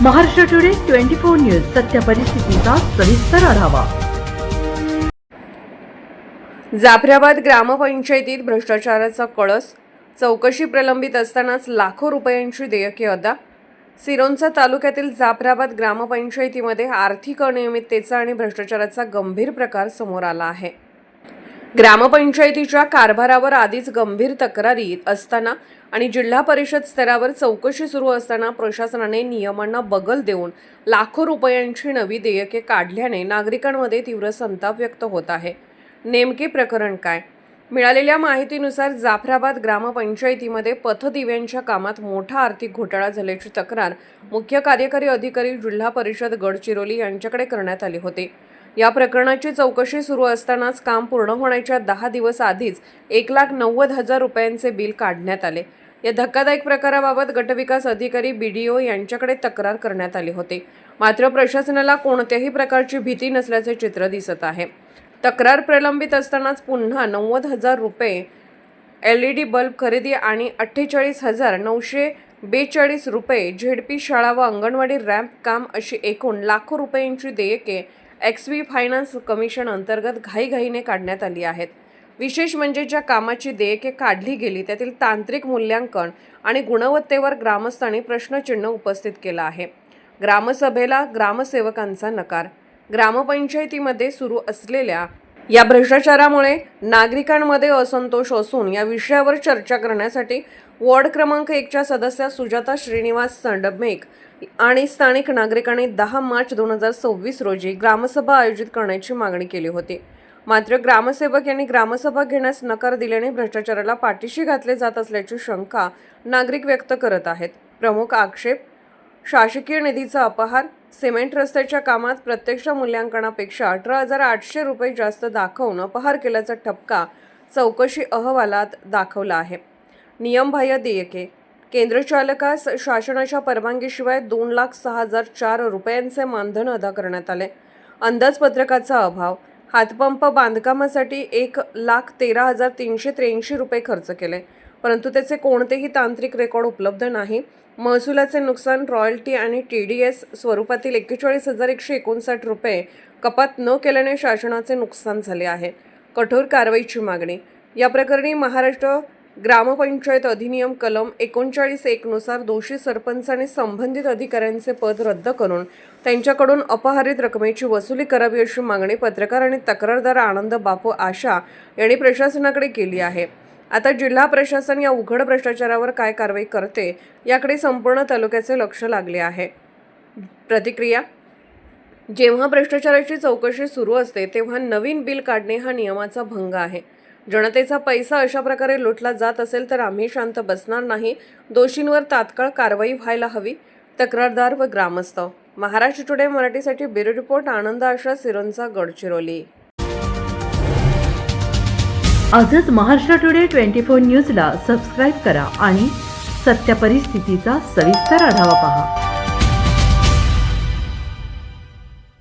Maharashtra today 24 news सत्य परिस्थितीचा सविस्तर आढावा। जाफराबाद ग्रामपंचायतीत भ्रष्टाचाराचा कळस, चौकशी प्रलंबित असतानाच लाखो रुपयांची देयके अदा। सिरोंचा तालुक्यातील जाफराबाद ग्रामपंचायतीमध्ये आर्थिक अनियमिततेचा आणि भ्रष्टाचाराचा गंभीर प्रकार समोर आला आहे। ग्रामपंचायतीच्या कारभारावर आधीच गंभीर तक्रारी असताना आणि जिल्हा परिषद स्तरावर चौकशी सुरू असताना प्रशासनाने नियमांना बगल देऊन लाखो रुपयांची नवी देयके काढल्याने नागरिकांमध्ये तीव्र संताप व्यक्त होत आहे। नेमके प्रकरण काय? मिळालेल्या माहितीनुसार जाफराबाद ग्रामपंचायतीमध्ये पथदिव्यांच्या कामात मोठा आर्थिक घोटाळा झाल्याची तक्रार मुख्य कार्यकारी अधिकारी जिल्हा परिषद गडचिरोली यांच्याकडे करण्यात आली होती। या प्रकरणाची चौकशी सुरू असतानाच काम पूर्ण होण्याच्या 10 दिवस आधीच 1,90,000 रुपयांचे बिल काढण्यात आले। या धक्कादायक प्रकाराबाबत गटविकास अधिकारी BDO यांच्याकडे तक्रार करण्यात आली होती, मात्र प्रशासनाला कोणत्याही प्रकारची भीती नसल्याचे चित्र दिसत आहे। तक्रार प्रलंबित असतानाच पुन्हा 90,000 रुपये LED बल्ब खरेदी आणि 48,942 रुपये ZP शाळा व अंगणवाडी रॅम्प काम अशी एकूण लाखो रुपयांची देयके XV फायनान्स कमिशन अंतर्गत घाईघाईने काढण्यात आली आहेत। विशेष म्हणजे ज्या कामाची देयके काढली गेली त्यातील तांत्रिक मूल्यांकन आणि गुणवत्तेवर ग्रामस्थांनी प्रश्नचिन्ह उपस्थित केला आहे। ग्रामसभेला ग्रामसेवकांचा नकार। ग्रामपंचायतीमध्ये सुरू असलेल्या या भ्रष्टाचारामुळे नागरिकांमध्ये असंतोष असून या विषयावर चर्चा करण्यासाठी वॉर्ड क्रमांक 1च्या सदस्या सुजाता श्रीनिवास संडमेक आणि स्थानिक नागरिकांनी 10 मार्च 2026 रोजी ग्रामसभा आयोजित करण्याची मागणी केली होती, मात्र ग्रामसेवक यांनी ग्रामसभा घेण्यास नकार दिल्याने भ्रष्टाचाराला पाठीशी घातले जात असल्याची शंका नागरिक व्यक्त करत आहेत। प्रमुख आक्षेप शासकीय निधीचा अपहार, सिमेंट रस्त्याच्या कामात प्रत्यक्ष मूल्यांकनापेक्षा 18,800 रुपये जास्त दाखवून अपहार केल्याचा ठपका चौकशी अहवालात दाखवला आहे। नियमबाह्य देयके, केंद्रचालकास शासनाच्या परवानगीशिवाय 2,06,004 रुपयांचे मानधन अदा करण्यात आले। अंदाजपत्रकाचा अभाव, हातपंप बांधकामासाठी 1,13,383 रुपये खर्च केले, परंतु त्याचे कोणतेही तांत्रिक रेकॉर्ड उपलब्ध नाही। महसुलाचे नुकसान, रॉयल्टी आणि TDS स्वरूपातील 41,159 रुपये कपात न केल्याने शासनाचे नुकसान झाले आहे। कठोर कारवाईची मागणी। या प्रकरणी महाराष्ट्र ग्रामपंचायत अधिनियम कलम 39(1) नुसार दोषी सरपंच आणि संबंधित अधिकाऱ्यांचे पद रद्द करून त्यांच्याकडून अपहारित रकमेची वसुली करावी अशी मागणी पत्रकार आणि तक्रारदार आनंद बापू आशा यांनी प्रशासनाकडे केली आहे। आता जिल्हा प्रशासन या उघड भ्रष्टाचारावर काय कारवाई करते याकडे संपूर्ण तालुक्याचे लक्ष लागले आहे। प्रतिक्रिया: जेव्हा भ्रष्टाचाराची चौकशी सुरू असते तेव्हा नवीन बिल काढणे हा नियमाचा भंग आहे। जनतेचा पैसा अशा प्रकारे लुटला जात असेल तर आम्ही शांत बसणार नाही। दोषींवर तात्काळ कारवाई व्हायला हवी। तक्रारदार व ग्रामस्थ। महाराष्ट्र टुडे मराठीसाठी ब्युरो रिपोर्ट आनंद आशा, सिरोंचा, गडचिरोली। आजच महाराष्ट्र टुडे 24 न्यूजला सबस्क्राईब करा आणि सत्य परिस्थितीचा सविस्तर आढावा पहा।